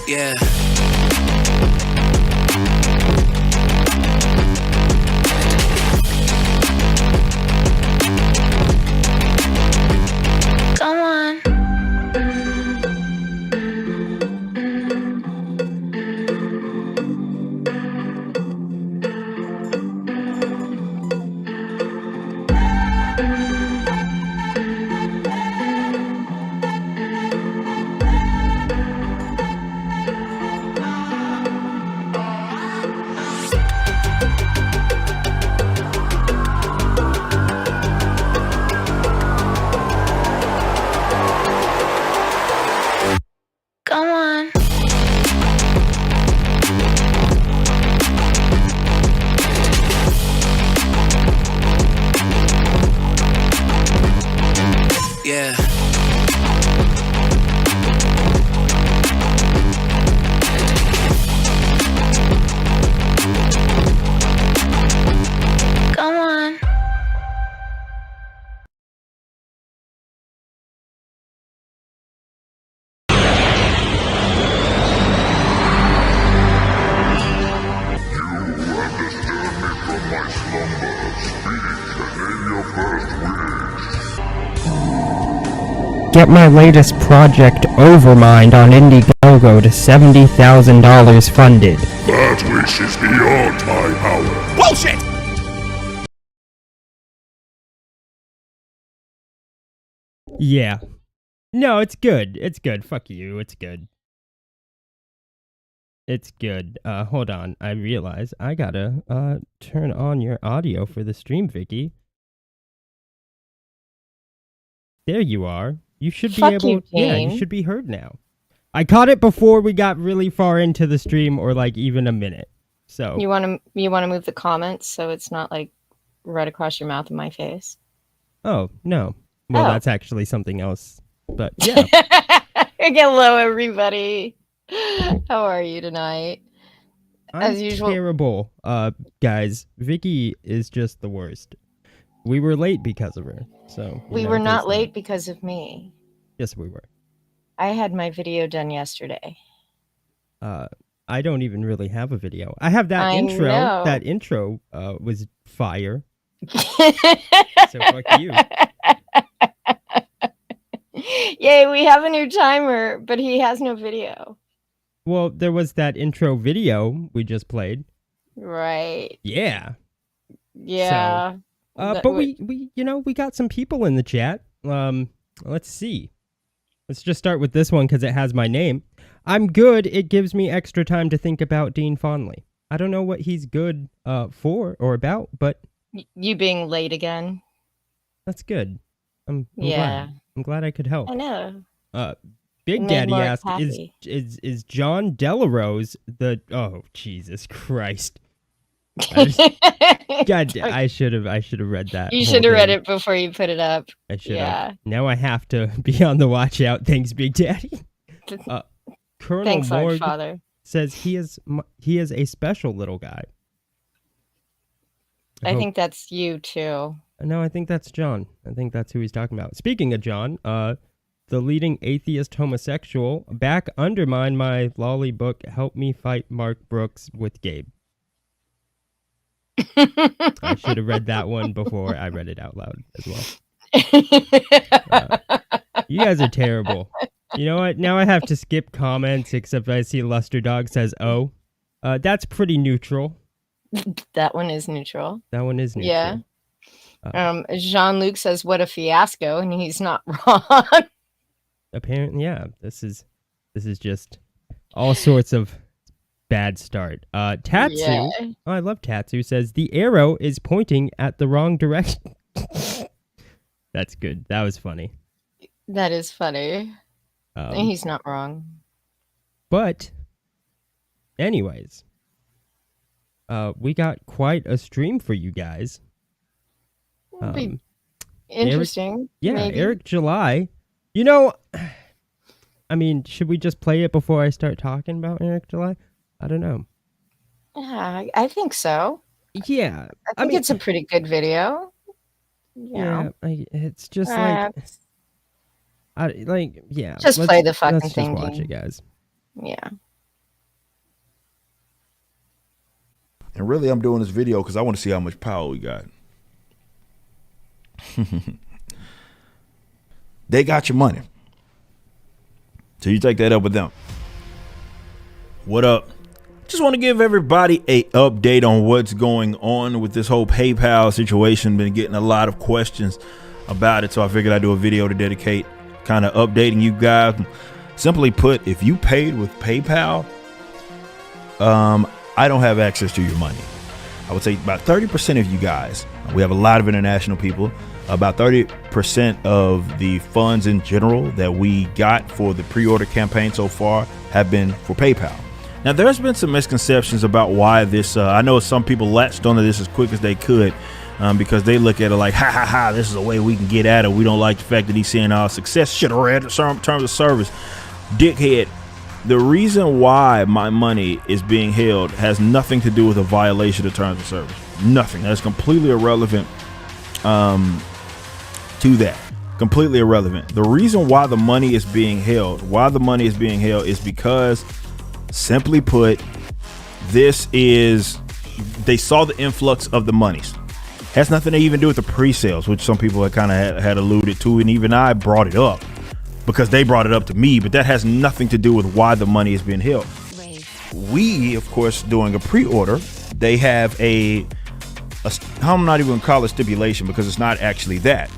Yeah. Come on. Come on. Yeah. Come on. Get my latest project, Overmind, on Indiegogo to $70,000 funded. That wish is beyond my power. Bullshit! Yeah. No, it's good. It's good. Fuck you. It's good. It's good. Hold on. I realize I gotta, turn on your audio for the stream, Vicky. There you are. You should be able... Yeah, you should be heard now. I caught it before we got really far into the stream, or like even a minute. So you want to move the comments so it's not like right across your mouth and my face. Oh no. Well, that's actually something else. But yeah. Hello, everybody. How are you tonight? As usual. Terrible, guys. Vicky is just the worst. We were late because of her. So we were not late because of me. Yes, we were. I had my video done yesterday. I don't even really have a video. I have that intro. Know. That intro was fire. So fuck you. Yay, we have a new timer, but he has no video. Well, there was that intro video we just played. Right. Yeah. Yeah. So, but we we got some people in the chat. Let's see. Let's just start with this one because it has my name. I'm good. It gives me extra time to think about Dean fondly. I don't know what he's good for or about, but... You being late again? That's good. I'm Yeah. glad. I'm glad I could help. I know. Big Made Daddy Mark asked, happy. is John Delarose the? Oh, Jesus Christ! God, I should have read that. You whole should have read thing. it before you put it up. I should Yeah. have. Now I have to be on the watch out. Thanks, Big Daddy. Colonel Thanks, Large Morg Father. says he is a special little guy. I think that's you too. No, I think that's John. I think that's who he's talking about. Speaking of John, the leading atheist homosexual back undermine my lolly book. Help me fight Mark Brooks with Gabe. I should have read that one before I read it out loud as well. You guys are terrible. You know what? Now I have to skip comments, except I see Luster Dog says, "Oh, that's pretty neutral." That one is neutral. That one is neutral. Yeah. Jean-Luc says, "What a fiasco," and he's not wrong. Apparently, yeah. This is just all sorts of bad start. Tatsu, Yeah. oh, I love Tatsu, says the arrow is pointing at the wrong direction. That's good. That was funny. That is funny. He's not wrong. But, anyways, we got quite a stream for you guys. Be interesting. Maybe. Eric July. You know, I mean, should we just play it before I start talking about Eric July? I don't know. Yeah, I think so. Yeah. I think it's a pretty good video. Yeah, it's just yeah. Just play the fucking let's thing, just watch Dean. it, guys. Yeah. And really, I'm doing this video because I want to see how much power we got. They got your money. So you take that up with them. What up? Just want to give everybody a update on what's going on with this whole PayPal situation. Been getting a lot of questions about it. So I figured I'd do a video to dedicate kind of updating you guys. Simply put, if you paid with PayPal, I don't have access to your money. I would say about 30% of you guys, we have a lot of international people, about 30% of the funds in general that we got for the pre-order campaign so far have been for PayPal. Now, there's been some misconceptions about why this, I know some people latched onto this as quick as they could because they look at it like, ha ha ha, this is a way we can get at it. We don't like the fact that he's seeing our success. Should have read the terms of service. Dickhead. The reason why my money is being held has nothing to do with a violation of terms of service. Nothing. That's completely irrelevant to that. Completely irrelevant. The reason why the money is being held, is because, simply put, they saw the influx of the monies. Has nothing to even do with the pre-sales, which some people had alluded to, and even I brought it up because they brought it up to me, but that has nothing to do with why the money is being held. We, of course, doing a pre-order, they have I'm not even gonna call it stipulation because it's not actually that.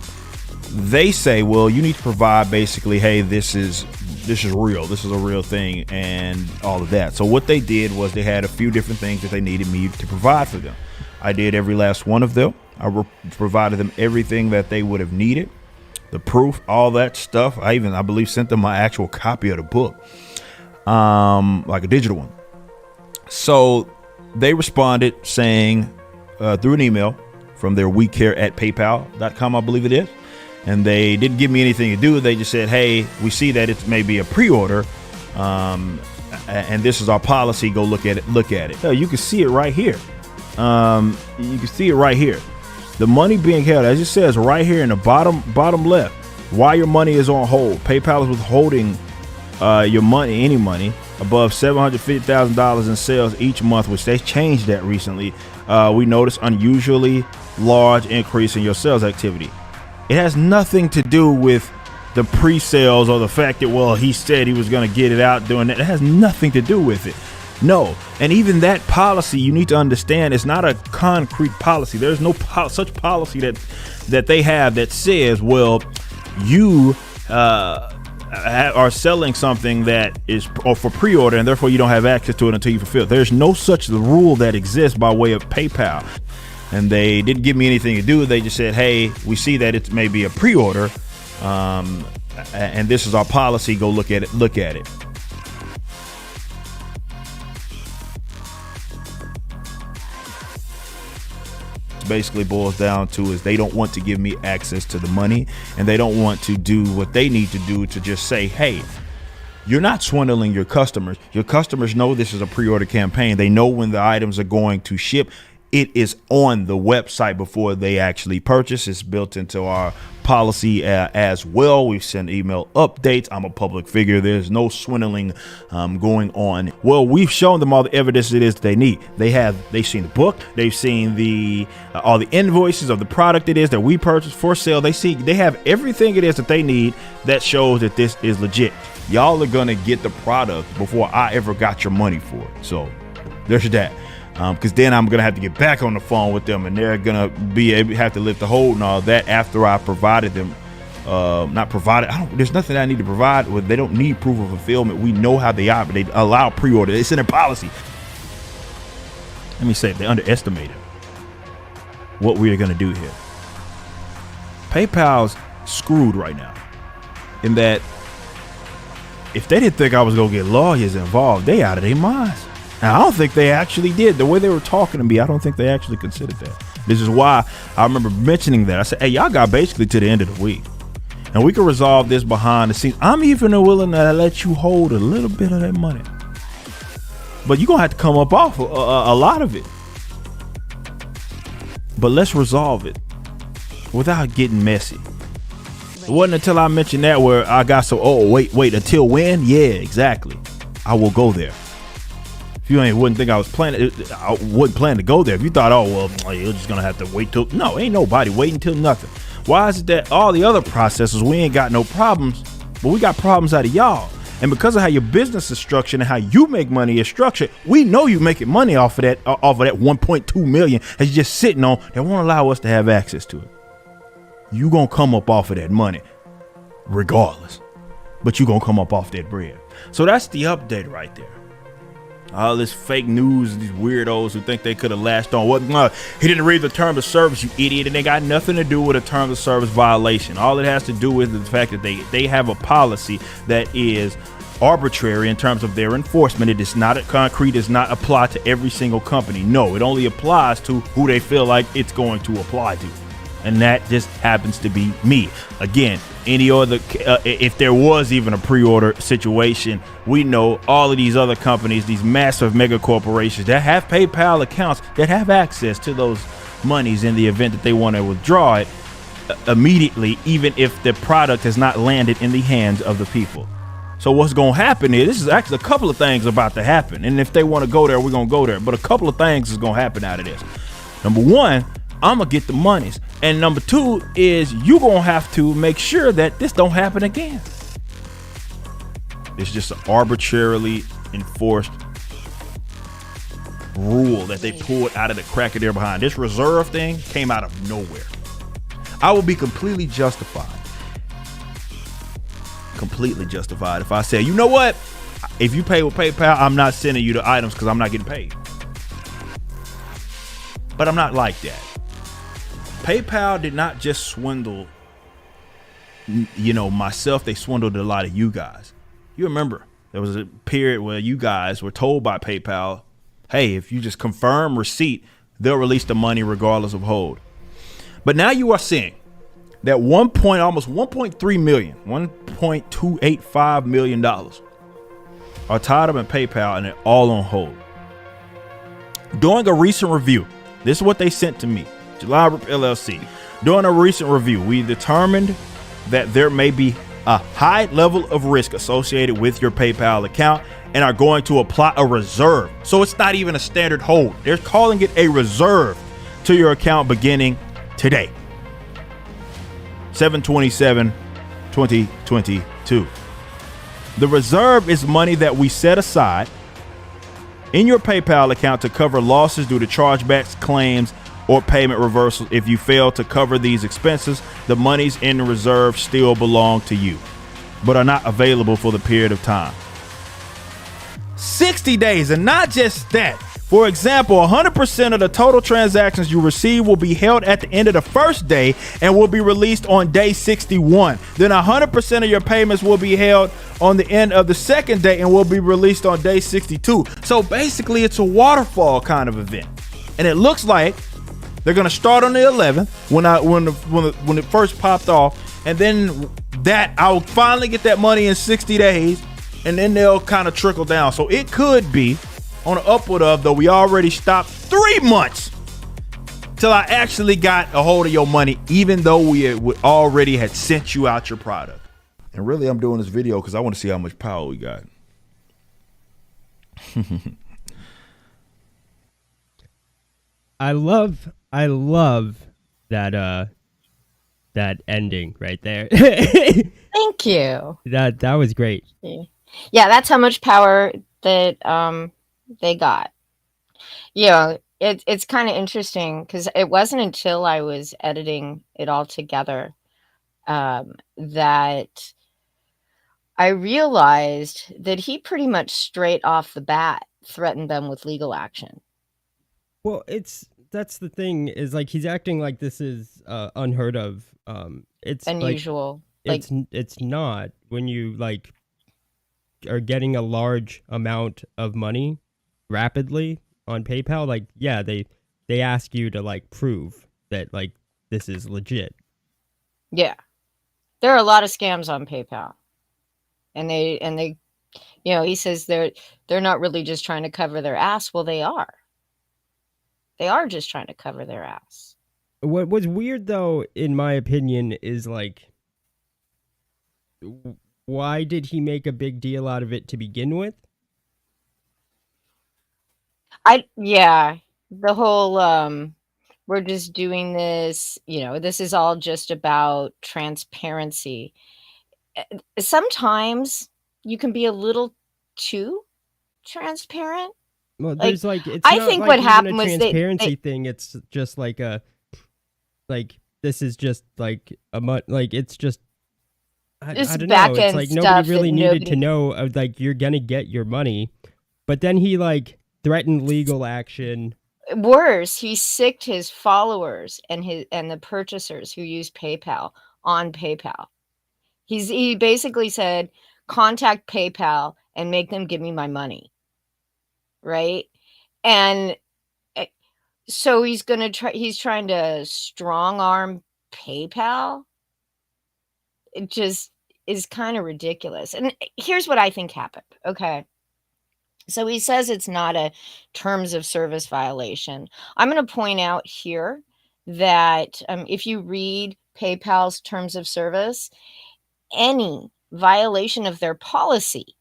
They say, well, you need to provide basically, hey, this is real. This is a real thing and all of that. So what they did was they had a few different things that they needed me to provide for them. I did every last one of them. I provided them everything that they would have needed. The proof, all that stuff. I believe sent them my actual copy of the book, like a digital one. So they responded saying through an email from their wecare@paypal.com, I believe it is. And they didn't give me anything to do. They just said, hey, we see that it's maybe a pre-order. And this is our policy. Go look at it. Hell, you can see it right here. The money being held, as it says right here in the bottom left, why your money is on hold. PayPal is withholding your money, any money above $750,000 in sales each month, which they changed that recently. We noticed unusually large increase in your sales activity. It has nothing to do with the pre-sales or the fact that, well, he said he was going to get it out doing that. It has nothing to do with it. No. And even that policy, you need to understand, it's not a concrete policy. There's no such policy that they have that says, well, you are selling something that is for pre-order and therefore you don't have access to it until you fulfill it. There's no such rule that exists by way of PayPal. And they didn't give me anything to do. They just said, hey, we see that it's maybe a pre-order. And this is our policy. Go look at it. Look at it. Basically boils down to is they don't want to give me access to the money, and they don't want to do what they need to do to just say, hey, you're not swindling your customers. Your customers know this is a pre-order campaign. They know when the items are going to ship. It is on the website before they actually purchase. It's built into our policy as well. We send email updates. I'm a public figure. There's no swindling going on. Well, we've shown them all the evidence it is they need. They've seen the book. They've seen all the invoices of the product it is that we purchased for sale. They have everything it is that they need that shows that this is legit. Y'all are gonna get the product before I ever got your money for it. So there's that. Because then I'm gonna have to get back on the phone with them, and they're gonna have to lift the hold and all that after I provided them. There's nothing I need to provide. They don't need proof of fulfillment. We know how they operate. They allow pre-order. It's in their policy. Let me say, they underestimated what we are gonna do here. PayPal's screwed right now, in that if they didn't think I was gonna get lawyers involved, they out of their minds. Now, I don't think they actually did. The way they were talking to me, I don't think they actually considered that. This is why I remember mentioning that. I said, hey, y'all got basically to the end of the week, and we can resolve this behind the scenes. I'm even willing to let you hold a little bit of that money, but you're going to have to come up off a lot of it. But let's resolve it without getting messy. It wasn't until I mentioned that where I got wait, until when? Yeah, exactly. I will go there. You wouldn't think I wouldn't plan to go there. If you thought, you're just gonna have to wait till, no, ain't nobody waiting till nothing. Why is it that all the other processors, we ain't got no problems, but we got problems out of y'all? And because of how your business is structured and how you make money is structured, we know you making money off of that 1.2 million that you're just sitting on that won't allow us to have access to it. You gonna come up off of that money regardless, but you gonna come up off that bread. So that's the update right there. All this fake news, these weirdos who think they could have latched on. He didn't read the terms of service, you idiot. And they got nothing to do with a terms of service violation. All it has to do with is the fact that they have a policy that is arbitrary in terms of their enforcement. It is not concrete, does not apply to every single company. No, it only applies to who they feel like it's going to apply to. And that just happens to be me. Again, any other, if there was even a pre-order situation, we know all of these other companies, these massive mega corporations that have PayPal accounts that have access to those monies in the event that they want to withdraw it immediately, even if the product has not landed in the hands of the people. So what's going to happen is, this is actually a couple of things about to happen. And if they want to go there, we're going to go there. But a couple of things is going to happen out of this. Number one, I'm going to get the monies. And number two is you going to have to make sure that this don't happen again. It's just an arbitrarily enforced rule that they pulled out of the crack of their behind. This reserve thing came out of nowhere. I will be completely justified if I say, you know what? If you pay with PayPal, I'm not sending you the items because I'm not getting paid. But I'm not like that. PayPal did not just swindle, myself. They swindled a lot of you guys. You remember there was a period where you guys were told by PayPal, hey, if you just confirm receipt, they'll release the money regardless of hold. But now you are seeing that almost 1.3 million, $1.285 million are tied up in PayPal and they're all on hold. During a recent review, this is what they sent to me. July LLC. During a recent review, we determined that there may be a high level of risk associated with your PayPal account and are going to apply a reserve. So it's not even a standard hold. They're calling it a reserve to your account beginning today. 7/27/2022. The reserve is money that we set aside in your PayPal account to cover losses due to chargebacks, claims, or payment reversals. If you fail to cover these expenses, the monies in the reserve still belong to you, but are not available for the period of time. 60 days, and not just that, For example, 100% of the total transactions you receive will be held at the end of the first day and will be released on day 61. Then 100% of your payments will be held on the end of the second day and will be released on day 62. So basically, it's a waterfall kind of event. And it looks like they're gonna start on the 11th when it first popped off, and then I'll finally get that money in 60 days, and then they'll kind of trickle down. So it could be on an upward of, though we already stopped 3 months till I actually got a hold of your money, even though we already had sent you out your product. And really, I'm doing this video because I want to see how much power we got. I love that ending right there. Thank you. That was great. Yeah, that's how much power that they got. It's kind of interesting because it wasn't until I was editing it all together that I realized that he pretty much straight off the bat threatened them with legal action. Well, that's the thing, is like he's acting like this is unheard of. It's unusual. Like, it's not when you like are getting a large amount of money rapidly on PayPal. Like, yeah, they ask you to like prove that like this is legit. Yeah, there are a lot of scams on PayPal, and they, he says they're not really just trying to cover their ass. Well, they are. They are just trying to cover their ass. What was weird, though, in my opinion, is like, why did he make a big deal out of it to begin with? The whole we're just doing this, this is all just about transparency. Sometimes you can be a little too transparent. Well, there's like it's I not think like what even happened a was transparency thing. It's just like this is just like it's just I don't know. It's like nobody really needed to know like you're gonna get your money, but then he like threatened legal action. Worse, he sicked his followers and the purchasers who use PayPal on PayPal. He basically said, contact PayPal and make them give me my money. Right? And so he's trying to strong arm PayPal. It just is kind of ridiculous. And here's what I think happened. Okay. So he says it's not a terms of service violation. I'm going to point out here that if you read PayPal's terms of service, any violation of their policy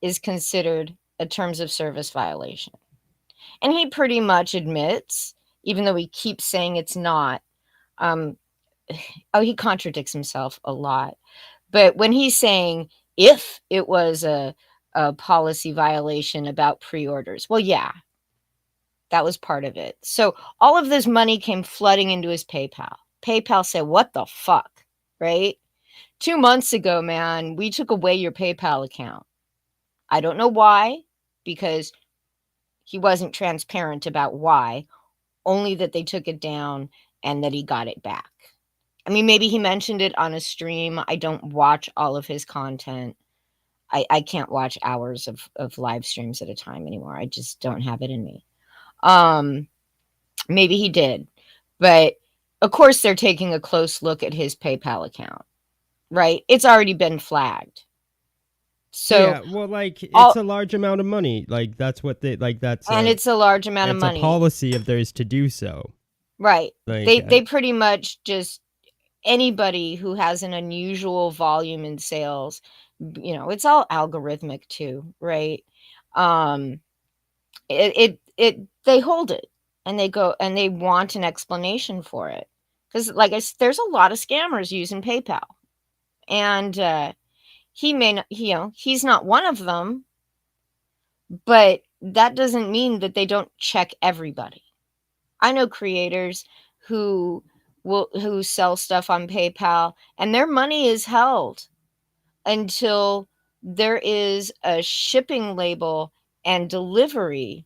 is considered a terms of service violation. And he pretty much admits, even though he keeps saying it's not, he contradicts himself a lot. But when he's saying if it was a policy violation about pre-orders, well, yeah, that was part of it. So all of this money came flooding into his PayPal. PayPal said, what the fuck, right? 2 months ago, man, we took away your PayPal account. I don't know why, because he wasn't transparent about why, only that they took it down and that he got it back. I mean, maybe he mentioned it on a stream. I don't watch all of his content. I can't watch hours of live streams at a time anymore. I just don't have it in me. Maybe he did. But, of course, they're taking a close look at his PayPal account, right? It's already been flagged. So yeah, well, like it's a large amount of money. Like that's what they like. It's a large amount of money. It's a policy of theirs to do so. Right. Like, they pretty much just anybody who has an unusual volume in sales. It's all algorithmic too, right? They hold it and they go and they want an explanation for it because, like there's a lot of scammers using PayPal, and he may not, he's not one of them, but that doesn't mean that they don't check everybody. I know creators who sell stuff on PayPal and their money is held until there is a shipping label and delivery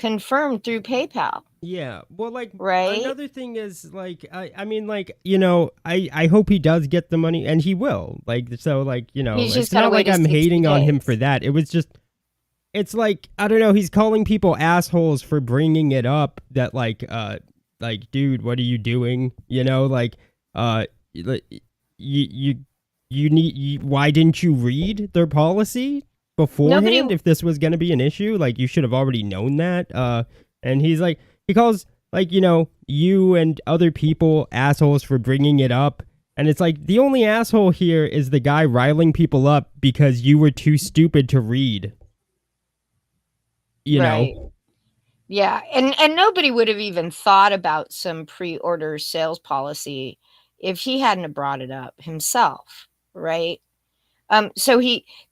confirmed through PayPal, Yeah. Well, like right? another thing is like I mean like, you know, I hope he does get the money, and he will. Like, so like, you know, He's just it's got to not wait like his I'm 60 hating on him for days. that. It was just, it's like, I don't know, he's calling people assholes for bringing it up, that like dude, what are you doing? You know, like like, you why didn't you read their policy Nobody, beforehand if this was going to be an issue? Like, you should have already known that. And he's like, he calls, like, you know, you and other people assholes for bringing it up. And it's like, the only asshole here is the guy riling people up because you were too stupid to read. You right? know? Yeah, and nobody would have even thought about some pre-order sales policy if he hadn't have brought it up himself, right? So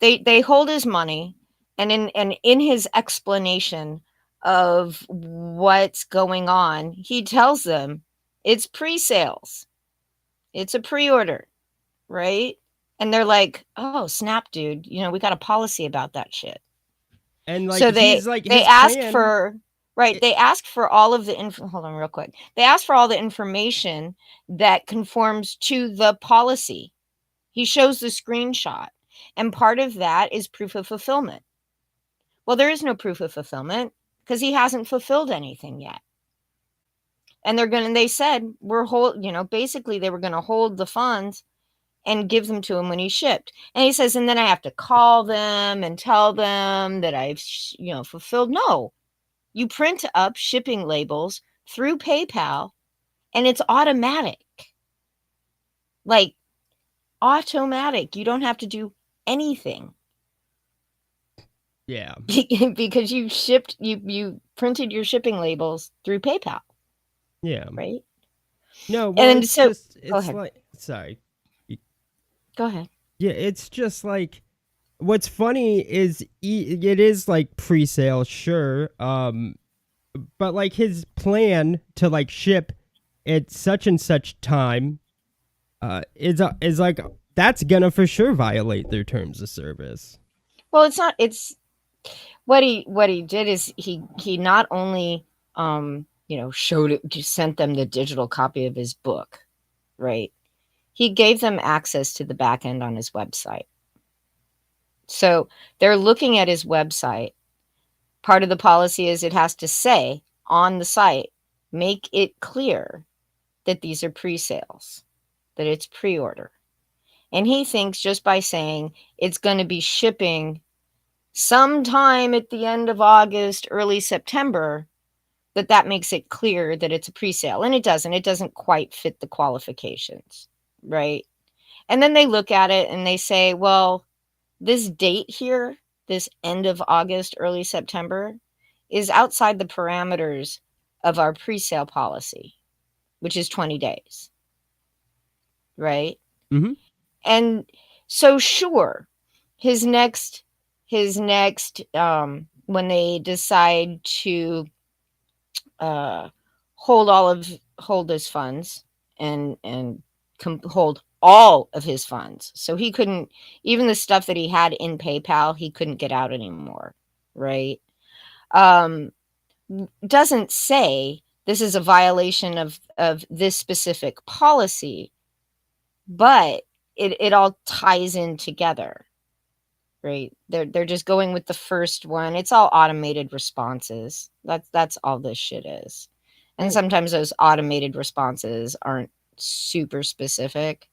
they hold his money, and in his explanation of what's going on, he tells them it's pre-sales, it's a pre-order, right? And they're like, "Oh, snap, dude! You know, we got a policy about that shit." And like, So he's like, they his ask plan. for right, they ask for all of the hold on real quick. They ask for all the information that conforms to the policy. He shows the screenshot, and part of that is proof of fulfillment. Well, there is no proof of fulfillment because he hasn't fulfilled anything yet. And they said basically they were going to hold the funds and give them to him when he shipped. And he says, and then I have to call them and tell them that I've fulfilled. No, you print up shipping labels through PayPal, and it's automatic. Like, automatic. You don't have to do anything. Yeah. Because you printed your shipping labels through PayPal, Yeah. right? No, well, And it's so just, go it's ahead. like, sorry. Go ahead. Yeah, it's just like, what's funny is it is like pre-sale, sure. But like his plan to like ship at such and such time, is like, that's gonna for sure violate their terms of service. Well, it's not it's what he did is he not only showed it, just sent them the digital copy of his book, right? He gave them access to the back end on his website. So they're looking at his website. Part of the policy is it has to say on the site, make it clear that these are pre-sales, that it's pre-order. And he thinks just by saying it's going to be shipping sometime at the end of August, early September, that makes it clear that it's a pre-sale. And it doesn't quite fit the qualifications, right? And then they look at it and they say, well, this date here, this end of August, early September, is outside the parameters of our pre-sale policy, which is 20 days, right? Mm-hmm. And so sure, his next when they decide to hold his funds and hold all of his funds. So he couldn't, even the stuff that he had in PayPal, he couldn't get out anymore, right? Doesn't say this is a violation of this specific policy, but it all ties in together, right? They're just going with the first one. It's all automated responses. That's all this shit is. And sometimes those automated responses aren't super specific.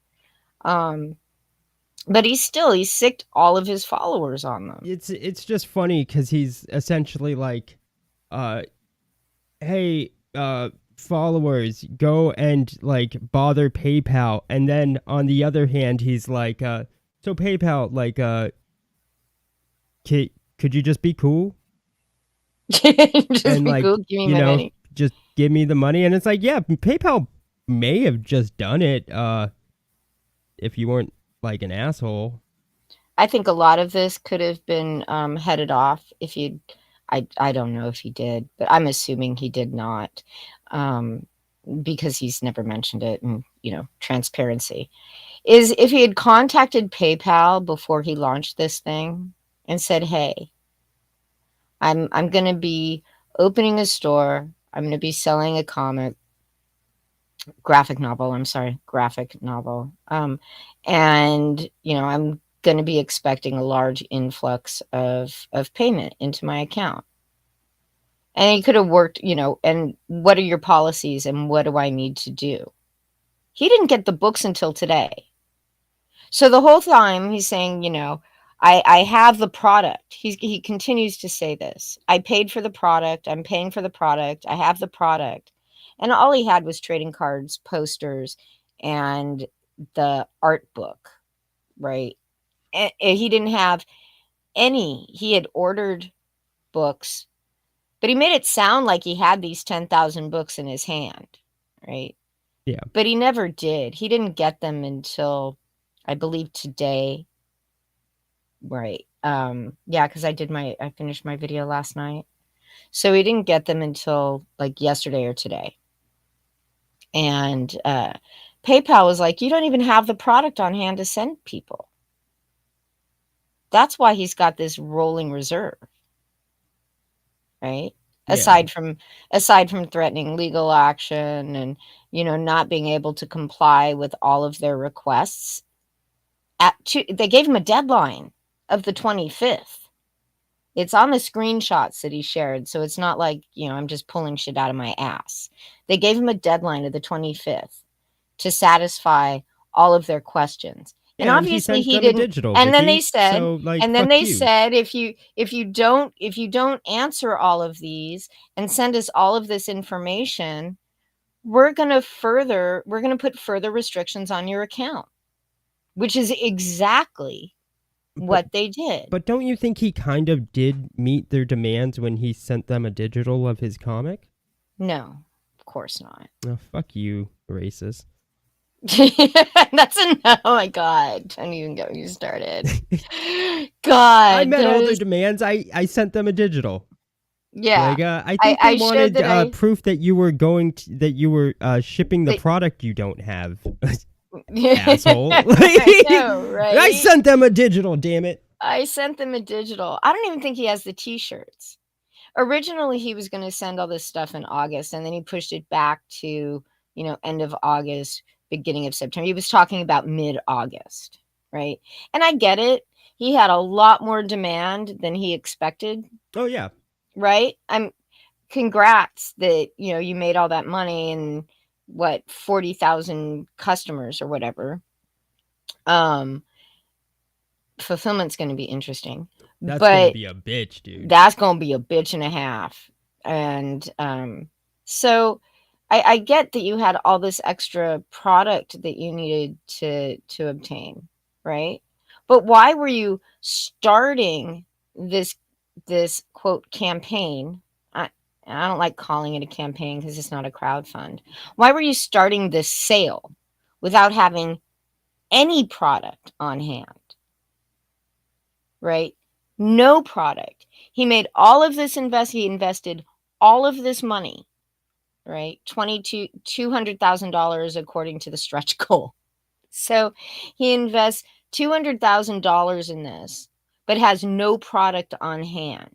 But he sicked all of his followers on them. It's just funny because he's essentially like, hey, followers, go and like bother PayPal, and then on the other hand, he's like, so PayPal, like, could you just be cool Just and be like, cool, give me you my know, money. just give me the money? And it's like, yeah, PayPal may have just done it, if you weren't like an asshole. I think a lot of this could have been headed off if you. I don't know if he did, but I'm assuming he did not, because he's never mentioned it. And transparency is if he had contacted PayPal before he launched this thing and said, "Hey, I'm going to be opening a store. I'm going to be selling a graphic novel. And I'm going to be expecting a large influx of payment into my account. And he could have worked, and what are your policies and what do I need to do? He didn't get the books until today. So the whole time he's saying, I have the product. He continues to say this. I paid for the product. I'm paying for the product. I have the product. And all he had was trading cards, posters, and the art book, right? And he didn't have any. He had ordered books, but he made it sound like he had these 10,000 books in his hand, right? Yeah. But he never did. He didn't get them until, I believe, today. Right. Yeah, because I finished my video last night. So he didn't get them until like yesterday or today. And PayPal was like, you don't even have the product on hand to send people. That's why he's got this rolling reserve. Right? Yeah. Aside from threatening legal action and, not being able to comply with all of their requests. They gave him a deadline of the 25th. It's on the screenshots that he shared, so it's not like, I'm just pulling shit out of my ass. They gave him a deadline of the 25th to satisfy all of their questions. And Yeah, obviously he sent them a didn't. digital, And then Vicky, they said, so, like, and then fuck they you. said, if you don't answer all of these and send us all of this information, we're going to put further restrictions on your account, which is exactly what they did. But don't you think he kind of did meet their demands when he sent them a digital of his comic? No, of course not. Oh, fuck you, racist. That's oh my god, don't even get me started. God, I met all their demands. I sent them a digital. Yeah, Like, I think they wanted proof that you were shipping the product you don't have. Asshole. I know, right? I sent them a digital, damn it. I sent them a digital. I don't even think he has the t-shirts. Originally, he was going to send all this stuff in August, and then he pushed it back to, end of August, beginning of September. He was talking about mid-August, right? And I get it. He had a lot more demand than he expected. Oh, yeah. Right? Congrats that, you made all that money and 40,000 customers or whatever. Fulfillment's going to be interesting. That's going to be a bitch, dude. That's going to be a bitch and a half. And so I get that you had all this extra product that you needed to obtain, right? But why were you starting this quote campaign? I don't like calling it a campaign because it's not a crowdfund. Why were you starting this sale without having any product on hand? Right? No product. He made all of this he invested all of this money, right? $200,000 according to the stretch goal. So he invests $200,000 in this, but has no product on hand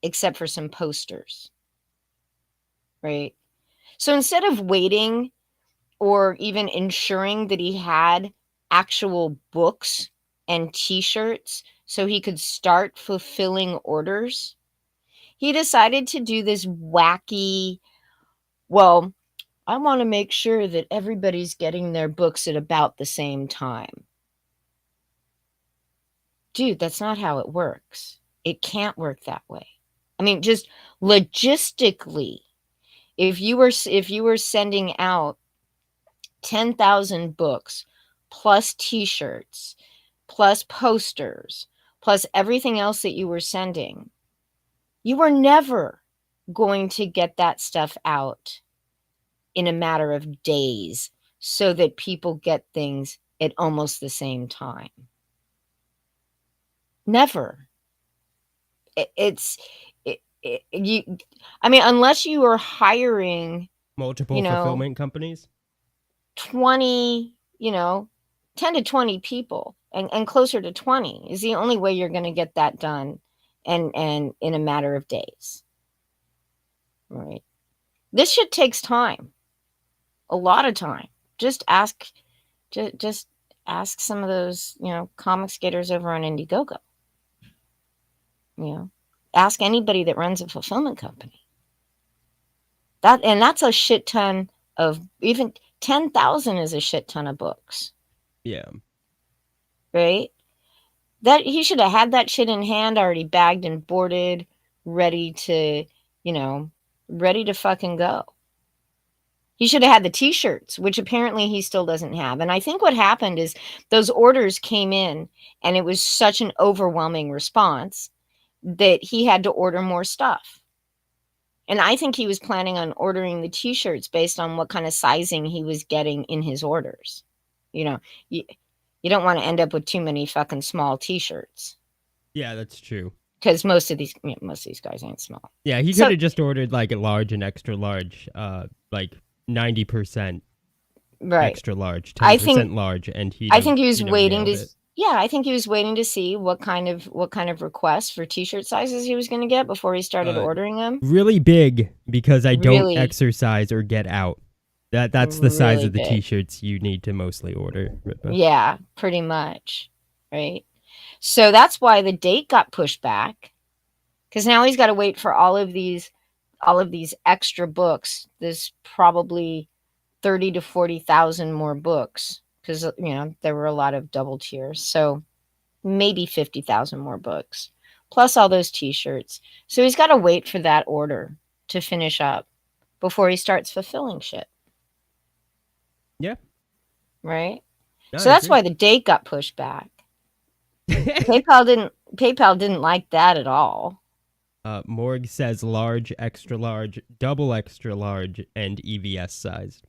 except for some posters, right? So instead of waiting or even ensuring that he had actual books and t-shirts so he could start fulfilling orders, he decided to do this wacky, well, I want to make sure that everybody's getting their books at about the same time. Dude, that's not how it works. It can't work that way. I mean, just logistically, if you were sending out 10,000 books plus t-shirts plus posters plus everything else that you were sending, you were never going to get that stuff out in a matter of days so that people get things at almost the same time. Never. Unless you are hiring multiple fulfillment companies, 20, 10 to 20 people and closer to 20 is the only way you're going to get that done and in a matter of days. Right. This shit takes time. A lot of time. Just ask some of those, comic skaters over on Indiegogo. Ask anybody that runs a fulfillment company. That's a shit ton of, even 10,000 is a shit ton of books. Yeah. Right? That he should have had that shit in hand, already bagged and boarded, ready to fucking go. He should have had the t-shirts, which apparently he still doesn't have. And I think what happened is those orders came in and it was such an overwhelming response that he had to order more stuff. And I think he was planning on ordering the t-shirts based on what kind of sizing he was getting in his orders. You don't want to end up with too many fucking small t-shirts. Yeah, that's true. Because most of these guys ain't small. Yeah, he could have just ordered like a large and extra large, like 90% right. extra large, 10% large, and I think he was waiting to. it. Yeah, I think he was waiting to see what kind of requests for t-shirt sizes he was going to get before he started ordering them. Really big, because I don't exercise or get out. That's the size of the big. t-shirts you need to mostly order. Rippa. Yeah, pretty much. Right. So that's why the date got pushed back, because now he's got to wait for all of these extra books. There's probably 30 to 40,000 more books, because there were a lot of double tiers. So maybe 50,000 more books, plus all those t-shirts. So he's got to wait for that order to finish up before he starts fulfilling shit. Yeah. Right. No, so that's why the date got pushed back. PayPal didn't like that at all. Morg says large, extra large, double extra large, and EVS sized.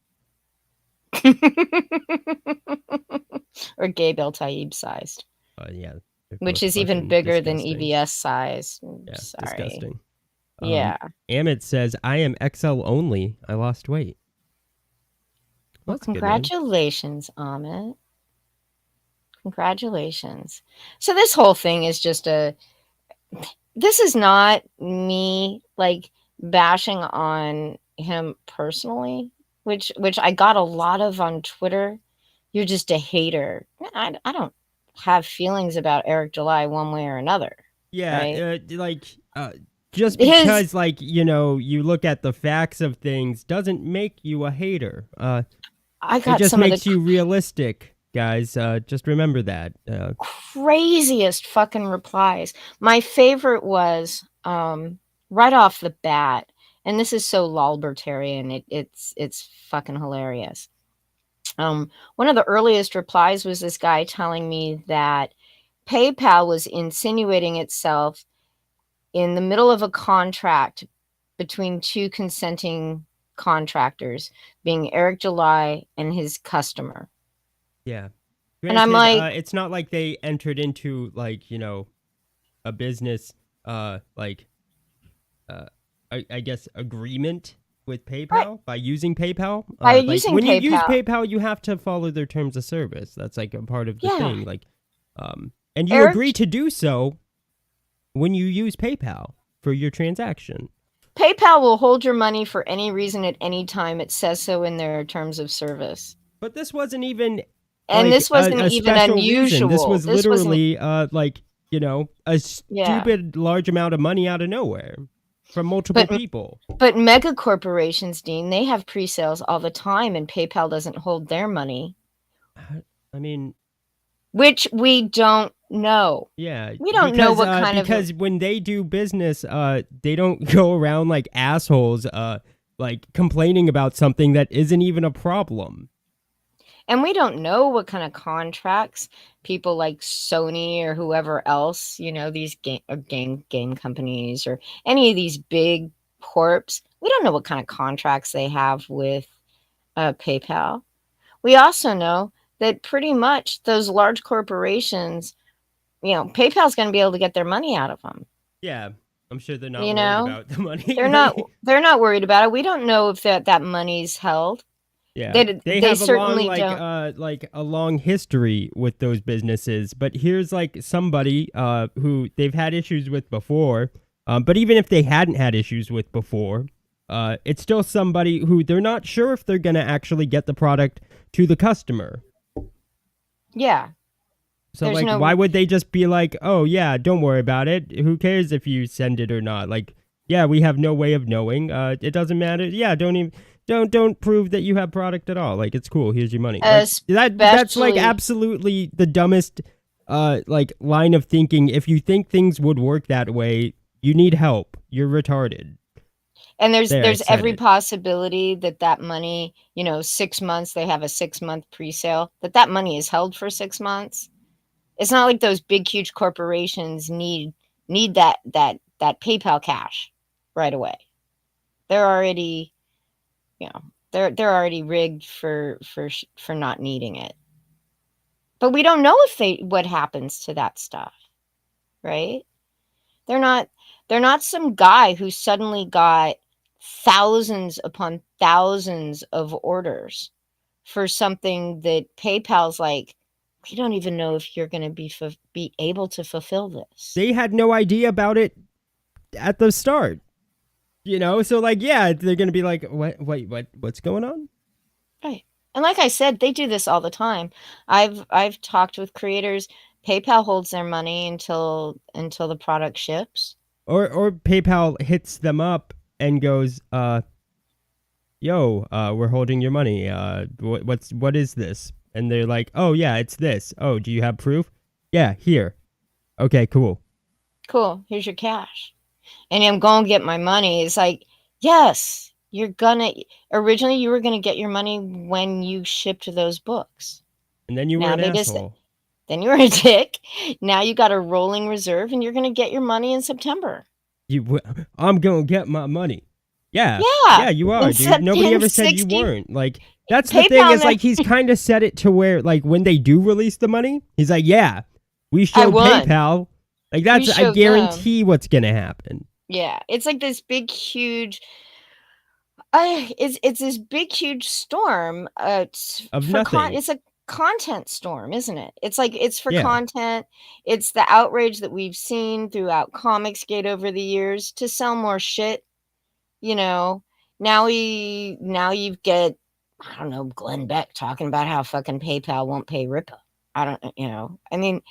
Or Gabriel Taib sized. Yeah. Which is even bigger disgusting. than EVS size. Yeah, sorry. disgusting. Yeah. Amit says, I am XL only. I lost weight. Well, congratulations, Amit. Congratulations. So this whole thing is just this is not me like bashing on him personally, which I got a lot of on Twitter. You're just a hater. I don't have feelings about Eric July one way or another. Yeah, right? Just because you look at the facts of things doesn't make you a hater. I got it just some makes of the you realistic, guys. Just remember that. Craziest fucking replies. My favorite was right off the bat, and this is so lolbertarian. It's fucking hilarious. One of the earliest replies was this guy telling me that PayPal was insinuating itself in the middle of a contract between two consenting contractors, being Eric July and his customer. Yeah. Granted, and I'm like, it's not like they entered into a business I guess agreement with PayPal, right, by using PayPal. When you use PayPal, you have to follow their terms of service. That's like a part of the thing. And you agree to do so when you use PayPal for your transaction. PayPal will hold your money for any reason at any time. It says so in their terms of service. But this wasn't even this wasn't even unusual. Reason. This was literally a stupid large amount of money out of nowhere from multiple people. But mega corporations, Dean, they have pre-sales all the time, and PayPal doesn't hold their money. I mean, which we don't know. Yeah, we don't know what kind because when they do business, they don't go around like assholes, complaining about something that isn't even a problem. And we don't know what kind of contracts people like Sony or whoever else, these game companies or any of these big corps, we don't know what kind of contracts they have with PayPal. We also know that pretty much those large corporations, PayPal's going to be able to get their money out of them. Yeah, I'm sure they're not worried about the money. They're not worried about it. We don't know if that money's held. Yeah, they have certainly a long history with those businesses. But here's somebody who they've had issues with before. But even if they hadn't had issues with before, It's still somebody who they're not sure if they're going to actually get the product to the customer. Yeah. So, There's like, no- why would they just be like, oh, yeah, don't worry about it. Who cares if you send it or not? Like, yeah, we have no way of knowing. It doesn't matter. Yeah, don't prove that you have product at all. Like, it's cool. Here's your money. Like, that's like Especially- absolutely the dumbest like line of thinking. If you think things would work that way, you need help. You're retarded. And there's There, I said every it. possibility that money, 6 months, they have a 6-month pre-sale, that money is held for 6 months. It's not like those big, huge corporations need that PayPal cash right away. They're already, they're already rigged for not needing it. But we don't know what happens to that stuff, right? They're not some guy who suddenly got thousands upon thousands of orders for something that PayPal's like, we don't even know if you're going to be able to fulfill this. They had no idea about it at the start. So like, yeah, they're going to be like, what's going on? Right. And like I said, they do this all the time. I've talked with creators. PayPal holds their money until the product ships. Or PayPal hits them up and goes, yo, we're holding your money. What is this? And they're like, oh yeah, it's this. Oh, do you have proof? Yeah, here. Okay, cool. Cool. Here's your cash. And I'm going to get my money. It's like, yes, originally you were going to get your money when you shipped those books. And then you were Now an they asshole. Then you were a dick. Now you got a rolling reserve and you're going to get your money in September. I'm going to get my money. Yeah. Yeah. Yeah, you are, In dude. Nobody ever said 60 you weren't. Like, that's the PayPal thing is, ne- like, he's kind of set it to where, like, when they do release the money, he's like, yeah, we showed won. PayPal. Like, that's, I showed guarantee what's going to happen. Yeah. It's like this big, huge... it's this big, huge storm. Of nothing. It's a content storm, isn't it? It's like it's for Yeah. content. It's the outrage that we've seen throughout Comicsgate over the years to sell more shit. Now you get, I don't know, Glenn Beck talking about how fucking PayPal won't pay Rippa. I don't, I mean,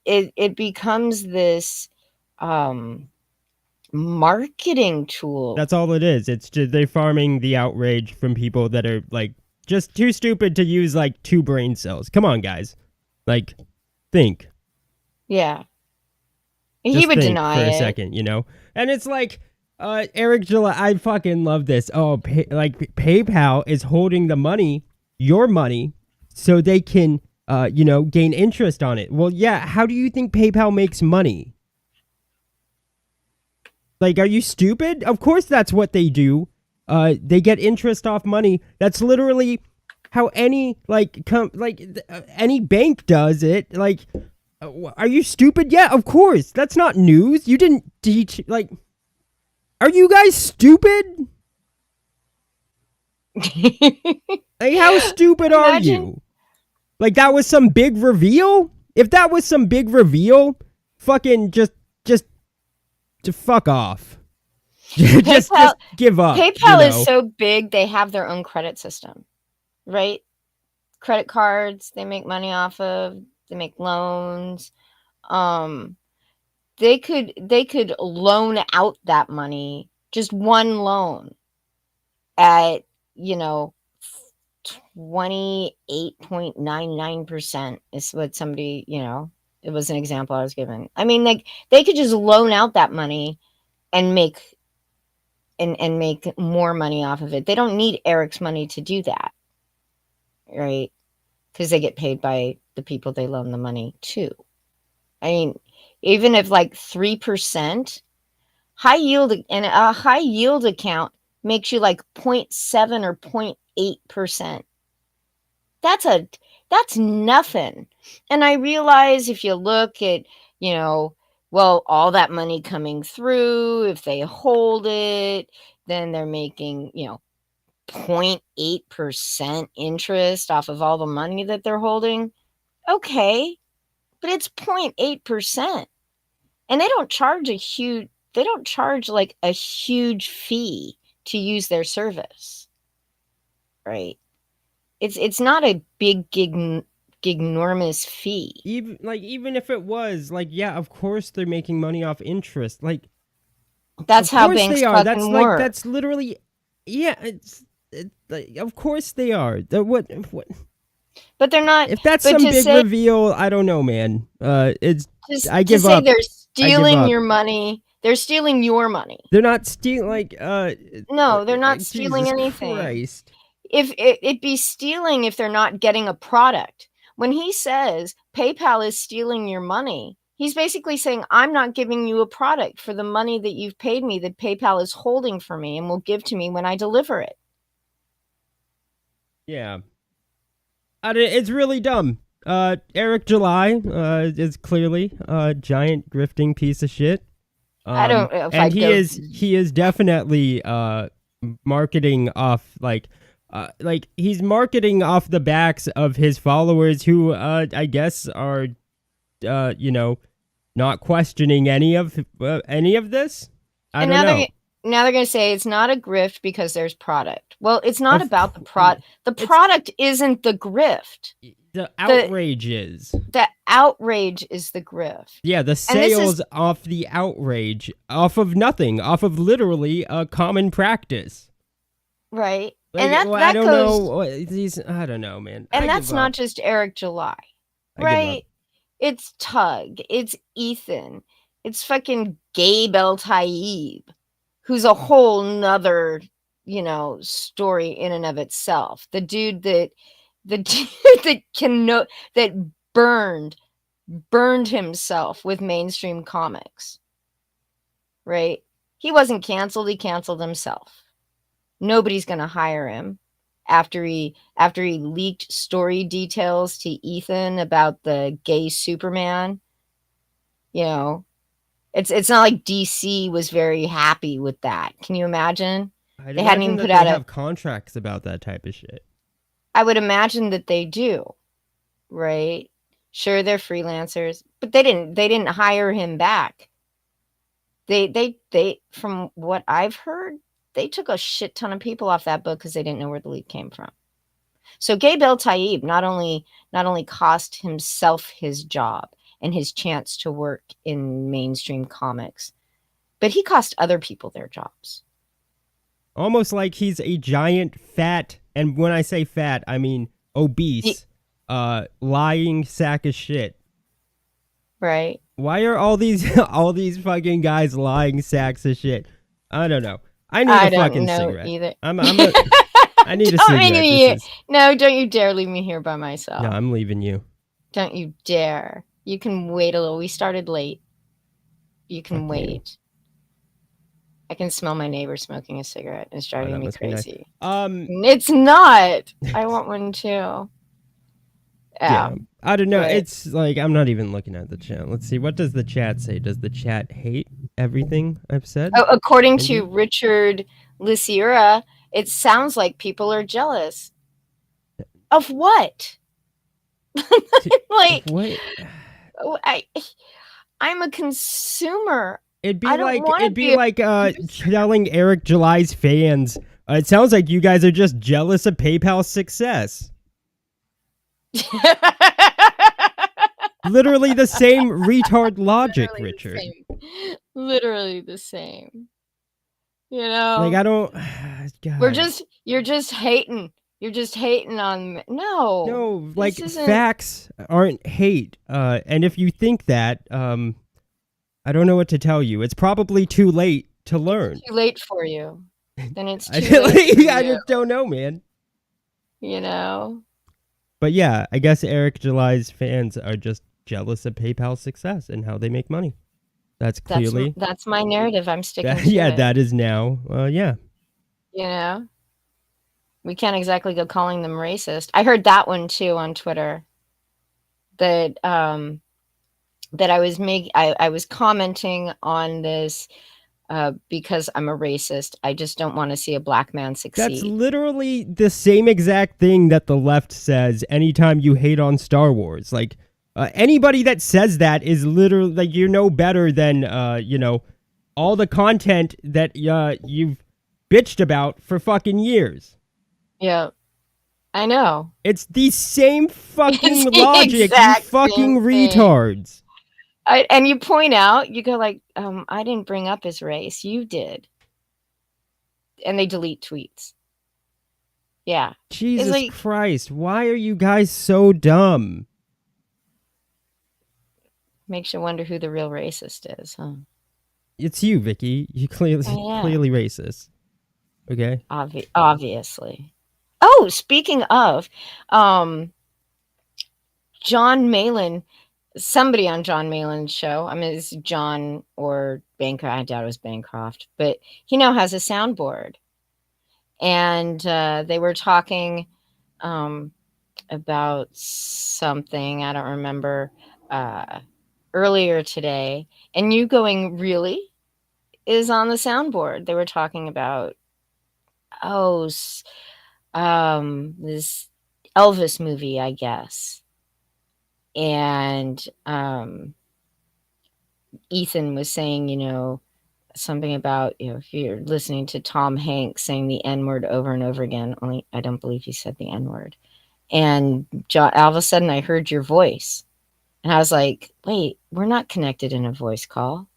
it becomes this marketing tool. That's all it is. It's just they're farming the outrage from people that are like just too stupid to use like 2 brain cells. Come on, guys. Like, think. Yeah. Just He would think deny for it. a second, And it's like, Eric Gillette, I fucking love this. Oh, PayPal is holding the money, your money, so they can, gain interest on it. Well, yeah. How do you think PayPal makes money? Like, are you stupid? Of course that's what they do. They get interest off money. That's literally how any, any bank does it. Like, are you stupid? Yeah, of course. That's not news. You didn't teach, like, are you guys stupid? Like, how stupid are Imagine- you? Like, that was some big reveal? If that was some big reveal, fucking just to fuck off. just give up. PayPal is so big, they have their own credit system, right? Credit cards, they make money off of, they make loans. They could loan out that money, just one loan at, 28.99% is what somebody, it was an example I was given. I mean, like, they could just loan out that money and make more money off of it. They don't need Eric's money to do that, right? Because they get paid by the people they loan the money to. I mean, even if like 3%, high yield, and a high yield account makes you like 0.7 or 0.8%. That's nothing. And I realize if you look at, all that money coming through, if they hold it, then they're making, 0.8% interest off of all the money that they're holding. Okay. But it's 0.8%. And they don't charge like a huge fee to use their service, right? It's not a big ginormous fee. Even if it was, like, yeah, of course they're making money off interest. Like, That's of how course banks they are. fucking That's work. that's literally, yeah. Like, of course they are. What? But they're not. If that's but some to big say, reveal, I don't know, man. It's I to give say up. they're give stealing up. your money. They're stealing your money. They're not stealing. No, they're not like, stealing Jesus anything. Christ. If it'd be stealing if they're not getting a product. When he says PayPal is stealing your money, he's basically saying, I'm not giving you a product for the money that you've paid me that PayPal is holding for me and will give to me when I deliver it. Yeah. It's really dumb. Eric July is clearly a giant grifting piece of shit. I don't know if and I'd he go- is definitely marketing off he's marketing off the backs of his followers who I guess are not questioning any of this. I And don't know. now they're going to say it's not a grift because there's product. Well, it's not Of about the course. product. The product isn't the grift. The outrage is. The outrage is the grift. Yeah, the And this sales is- off the outrage, off of nothing, off of literally a common practice. Right. Like, and that I don't goes, know. I don't know, man. and I that's give not up. just Eric July. I give Right. up. It's Tug. It's Ethan. It's fucking Gabe El Taib, who's a whole nother, story in and of itself. The dude that burned himself with mainstream comics. Right? He wasn't canceled, he canceled himself. Nobody's gonna hire him after he leaked story details to Ethan about the gay Superman. It's not like DC was very happy with that. Can you imagine? I'd They hadn't imagine even that put they out a- have contracts about that type of shit. I would imagine that they do, right? Sure, they're freelancers, but they didn't hire him back. They from what I've heard, they took a shit ton of people off that book because they didn't know where the leak came from. So Gabe El Taib not only cost himself his job and his chance to work in mainstream comics, but he cost other people their jobs. Almost like he's a giant fat, and when I say fat, I mean obese, lying sack of shit. Right? Why are all these fucking guys lying sacks of shit? I don't know. I need I a don't fucking know cigarette. either. I need a Don't cigarette. make me- No, don't you dare leave me here by myself. No, I'm leaving you. Don't you dare. You can wait a little. We started late. You can Fuck you. wait. I can smell my neighbor smoking a cigarette. It's driving that me must be nice. crazy. It's It's not. I want one too. yeah. I don't know. but- It's like I'm not even looking at the chat. Let's see. What does the chat say? Does the chat hate everything I've said? Oh, according to Maybe? Richard Lisiera, it sounds like people are jealous. Of what? Like, What? I'm a consumer. It'd be I don't like wanna it'd be be a like telling Eric July's fans. It sounds like you guys are just jealous of PayPal's success. Literally the same retard logic, Literally the Richard. same. Literally the same. You know, Like I don't. God. you're just hating. You're just hating on me. No, like this isn't- facts aren't hate. And if you think that, I don't know what to tell you. It's probably too late to learn. too late for you. Then it's I, too late for I you, just don't know, man. you know. But yeah, I guess Eric July's fans are just jealous of PayPal's success and how they make money. That's clearly. That's my narrative. I'm sticking to Yeah, it. that is now. Yeah. You know, we can't exactly go calling them racist. I heard that one too on Twitter. That that I was commenting on this because I'm a racist. I just don't want to see a black man That's succeed. literally the same exact thing that the left says anytime you hate on Star Wars. Like, anybody that says that is literally, like, you're no better than, all the content that you've bitched about for fucking years. Yeah. I know. It's the same fucking It's the logic, you exact fucking same thing. retards. And you point out, you go like, I didn't bring up his race. You did. And they delete tweets. Yeah. Jesus like- Christ, why are you guys so dumb? Makes you wonder who the real racist is, huh? It's you, Vicky. You clearly Yeah. clearly racist. Okay? Obviously. Oh, speaking of, John Malin, somebody on John Malin's show, I mean, it's John or Bancroft, I doubt it was Bancroft, but he now has a soundboard. And they were talking about something, I don't remember, earlier today. And you going, really? Is on the soundboard. They were talking about, this Elvis movie, I guess. And Ethan was saying, something about, if you're listening to Tom Hanks saying the N-word over and over again, only I don't believe he said the N-word. And all of a sudden I heard your voice. And I was like, wait, we're not connected in a voice call.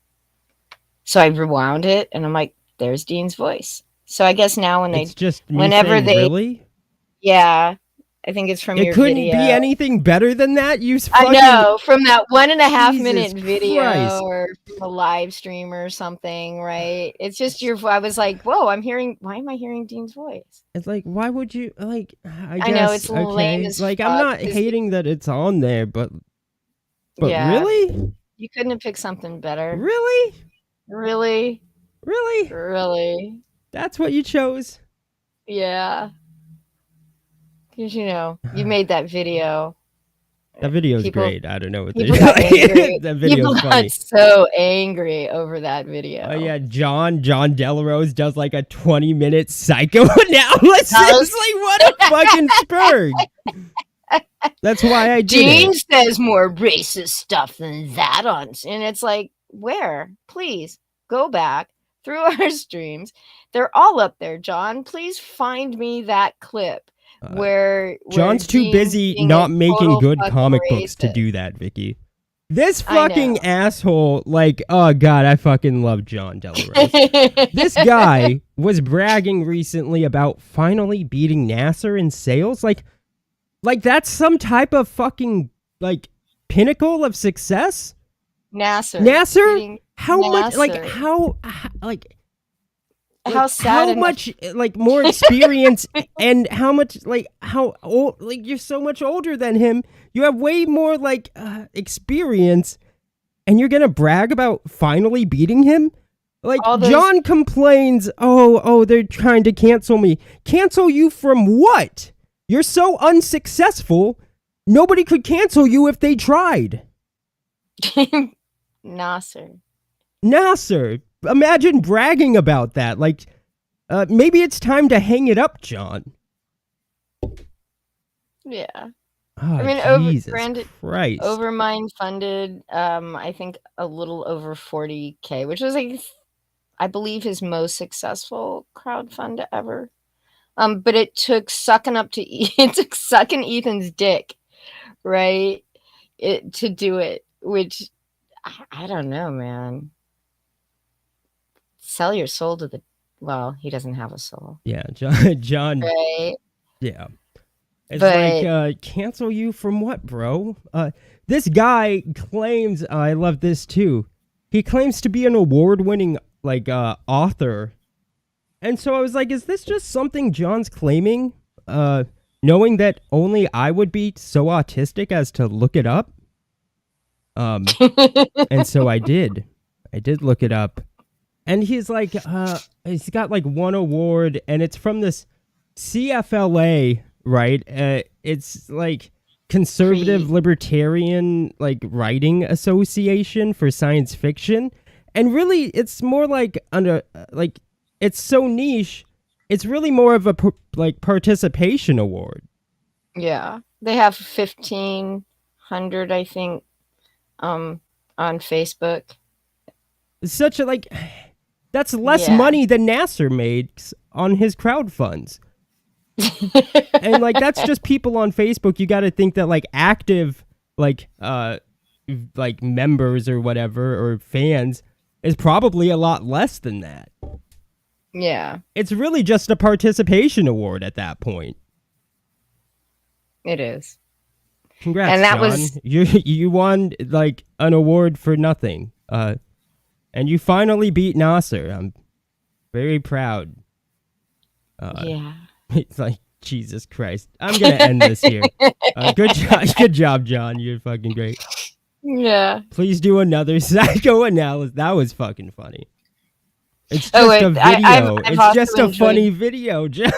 So I rewound it and I'm like, there's Dean's voice. So I guess now It's just me whenever saying, they- really? Yeah, I think it's from It your couldn't video. be anything better than that. You I fucking know, from that 1.5 Jesus minute video Christ. or from a live stream or something, right? It's just I was like, whoa, why am I hearing Dean's voice? It's like, why would you like? I I know, guess, it's lame okay. as Like, I'm fuck, not 'cause hating that it's on there, but Yeah. really, You couldn't have picked something better. really, Really? really, Really? that's what you chose. Yeah. Because, you made that video. That video's People- great. I don't know what People got angry. that People video's funny. got so angry over that video. Oh yeah, John Delarose does like a 20-minute psycho analysis. That was- Like, what a fucking spurg. That's why I did Dean it. says more racist stuff than that and it's like, where? Please go back through our streams. They're all up there, John. Please find me that clip where John's too Dean's busy being not a making total good fucking comic books to racist. do that, Vicky. This I fucking know. asshole, like, oh god, I fucking love John Delarose. This guy was bragging recently about finally beating Nasser in sales. Like that's some type of fucking, like, pinnacle of success? Nasser. Nasser? How much, like, Nasser. how How sad how and much, like, more experience and how much, like, how old, like, you're so much older than him. You have way more, like, experience, and you're gonna brag about finally beating him? Like, All those- John complains, oh, they're trying to cancel me. Cancel you from what? You're so unsuccessful, nobody could cancel you if they tried. Nasser. Nasser, imagine bragging about that. Like, maybe it's time to hang it up, John. Yeah. Oh, I mean, Jesus granted, Christ. Overmind funded, I think a little over 40K, which was like, I believe his most successful crowdfund ever. But it took sucking Ethan's dick, right? To do it, which I don't know, man. Sell your soul to well, he doesn't have a soul, Yeah, John. right? Yeah. It's But- like, cancel you from what, bro? This guy claims, I love this too. He claims to be an award-winning, like, author. And so I was like, is this just something John's claiming? Knowing that only I would be so autistic as to look it up? And so I did. I did look it up. And he's like, he's got like one award, and it's from this CFLA, right? It's like Conservative Libertarian, like, Writing Association for Science Fiction. And really, it's more like it's so niche. It's really more of a participation award. Yeah, they have 1,500, I think, on Facebook. It's such a, like, that's less Yeah. money than Nasser made. on his crowd funds. And like that's just people on Facebook. You got to think that like active like members or whatever or fans is probably a lot less than that. Yeah, It's really just a participation award at that point. it is. Congrats, And that John. was- You won like an award for nothing. And you finally beat Nasser. I'm very proud. Yeah. It's like Jesus Christ. I'm gonna end this here. Good job, John. You're fucking great. Yeah. Please do another psychoanalysis. That was fucking funny. It's just Oh, wait, a video. I've It's also just a enjoyed- funny video, John.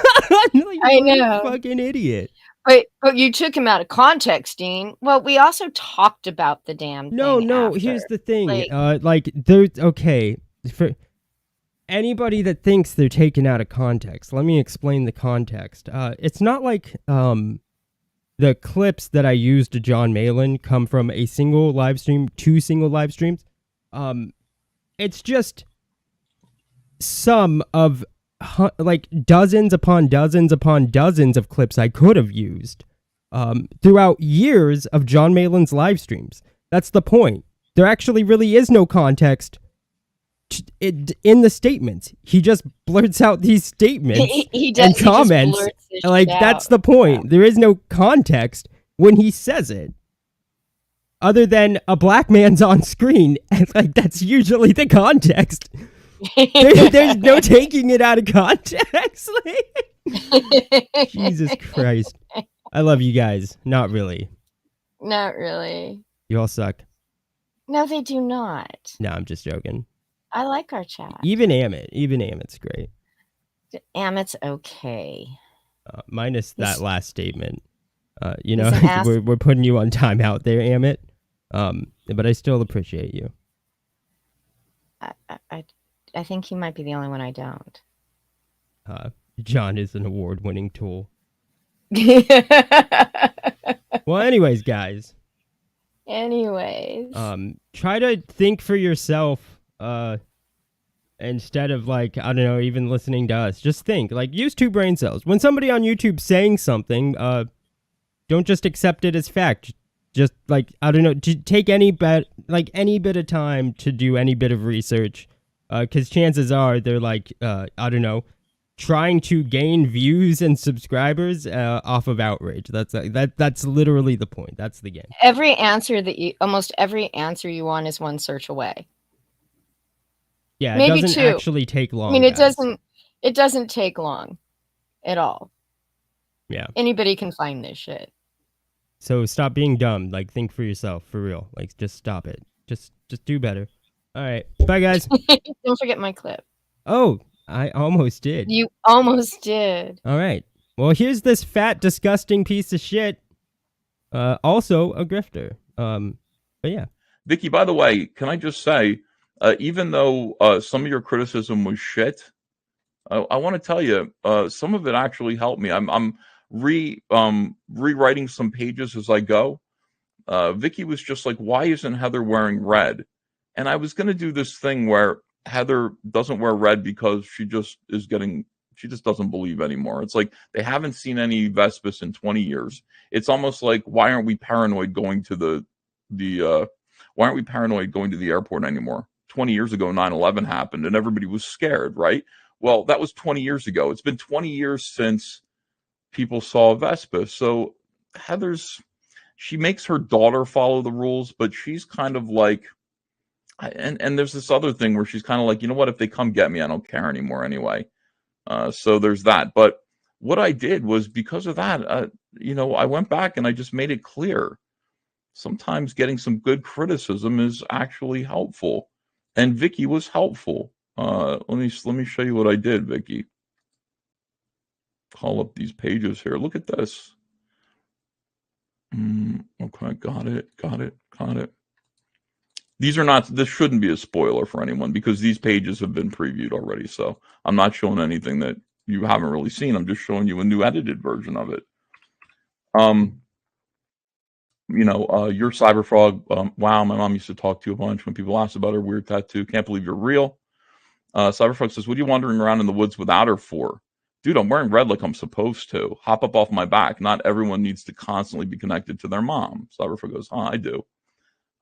Like, I what a know. fucking idiot. But you took him out of context, Dean. Well, we also talked about the damn No, thing no. after. Here's the thing. Like- There's okay for anybody that thinks they're taken out of context. Let me explain the context. It's not like the clips that I used to John Malin come from a single live stream, 2 single live streams. It's just some of like dozens upon dozens upon dozens of clips I could have used throughout years of John Malin's live streams. That's the point. There actually really is no context in the statements. He just blurts out these statements he does, and he just comments. blurts this Like shit that's out. the point. There is no context when he says it. Other than a black man's on screen, and like that's usually the context. There's no taking it out of context. Like, Jesus Christ. I love you guys. Not really. Not really. You all suck. No, they do not. No, I'm just joking. I like our chat. Even Amit's great. Amit's okay. Minus that last statement. You He's know, an ass. we're putting you on timeout there, Amit. But I still appreciate you. I think he might be the only one I don't. John is an award-winning tool. Well, anyways, guys. Anyways. Try to think for yourself, instead of like, I don't know, even listening to us. Just think, like, use 2 brain cells. When somebody on YouTube saying something, don't just accept it as fact. Just like, I don't know, take any bit of time to do any bit of research, because chances are they're like, I don't know, trying to gain views and subscribers off of outrage. That's literally the point. That's the game. Almost every answer you want is one search away. Yeah, Maybe it doesn't 2. actually take long. I mean, it guys. doesn't take long at all. Yeah. Anybody can find this shit. So stop being dumb. Like, think for yourself, for real. Like, just stop it. Just do better. All right, bye, guys. Don't forget my clip. Oh, I almost did. You almost did. All right. Well, here's this fat, disgusting piece of shit. Also a grifter. But yeah. Vicky, by the way, can I just say, even though some of your criticism was shit, I want to tell you, some of it actually helped me. I'm rewriting some pages as I go. Vicky was just like, why isn't Heather wearing red? And I was going to do this thing where Heather doesn't wear red because she just doesn't believe anymore. It's like they haven't seen any Vespis in 20 years. It's almost like, why aren't we paranoid going to the airport anymore? 20 years ago, 9/11 happened and everybody was scared, right? Well, that was 20 years ago. It's been 20 years since people saw Vespis. So she makes her daughter follow the rules, but she's kind of like, and there's this other thing where she's kind of like, you know what, if they come get me, I don't care anymore anyway. So there's that. But what I did was, because of that, I went back and I just made it clear. Sometimes getting some good criticism is actually helpful. And Vicky was helpful. Let me show you what I did, Vicky. Call up these pages here. Look at this. Okay, got it. This shouldn't be a spoiler for anyone because these pages have been previewed already. So I'm not showing anything that you haven't really seen. I'm just showing you a new edited version of it. Your Cyberfrog. Wow, my mom used to talk to you a bunch when people asked about her weird tattoo. Can't believe you're real. Cyberfuck says, what are you wandering around in the woods without her for? Dude, I'm wearing red like I'm supposed to. Hop up off my back. Not everyone needs to constantly be connected to their mom. Cyberfuck goes, I do.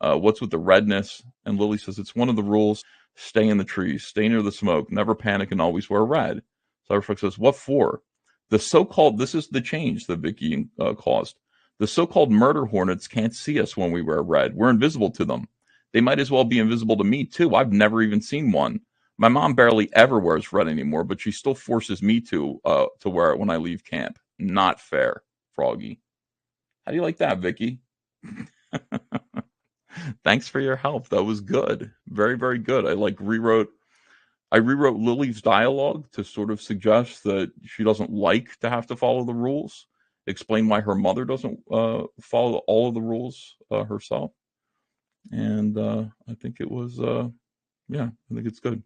What's with the redness? And Lily says, it's one of the rules. Stay in the trees. Stay near the smoke. Never panic and always wear red. Cyberfuck says, what for? The so-called, this is the change that Vicky caused. The so-called murder hornets can't see us when we wear red. We're invisible to them. They might as well be invisible to me, too. I've never even seen one. My mom barely ever wears red anymore, but she still forces me to wear it when I leave camp. Not fair, Froggy. How do you like that, Vicky? Thanks for your help. That was good. Very, very good. I rewrote Lily's dialogue to sort of suggest that she doesn't like to have to follow the rules. Explain why her mother doesn't follow all of the rules herself. And I think it was, I think it's good.